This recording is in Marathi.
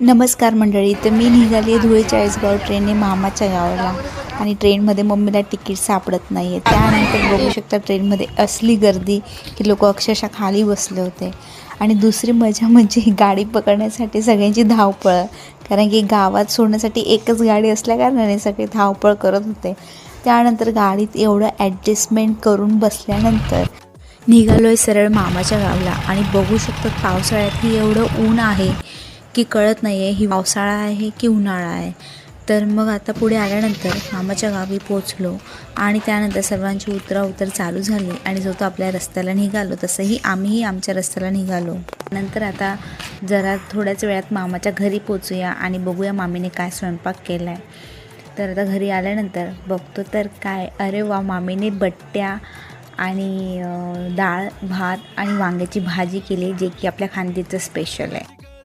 नमस्कार मंडळी. तर मी निघाली धुळे चाळीसगाव ट्रेनने मामाच्या गावाला आणि ट्रेनमध्ये मम्मीला तिकीट सापडत नाही आहे. त्यानंतर बघू शकता ट्रेनमध्ये असली गर्दी की लोक अक्षरशः खाली बसले होते. आणि दुसरी मजा म्हणजे गाडी पकडण्यासाठी सगळ्यांची धावपळ, कारण की गावात सोडण्यासाठी एकच गाडी असल्याकारणाने सगळे धावपळ करत होते. त्यानंतर गाडीत एवढं ॲडजस्टमेंट करून बसल्यानंतर निघालो आहे सरळ मामाच्या गावाला. आणि बघू शकतात पावसाळ्यातही एवढं ऊन आहे की कळत नाही आहे ही पावसाळा आहे की उन्हाळा आहे. तर मग आता पुढे आल्यानंतर मामाच्या गावी पोचलो आणि त्यानंतर सर्वांची उतराउतर चालू झाली आणि जो तो आपल्या रस्त्याला निघालो, तसंही आम्हीही आमच्या रस्त्याला निघालो. नंतर आता जरा थोड्याच वेळात मामाच्या घरी पोचूया आणि बघूया मामीने काय स्वयंपाक केला आहे. तर आता घरी आल्यानंतर बघतो तर काय, अरे वा, मामीने बट्ट्या आणि डाळ भात आणि वांग्याची भाजी केली, जे की आपल्या खानदेशाचं स्पेशल आहे.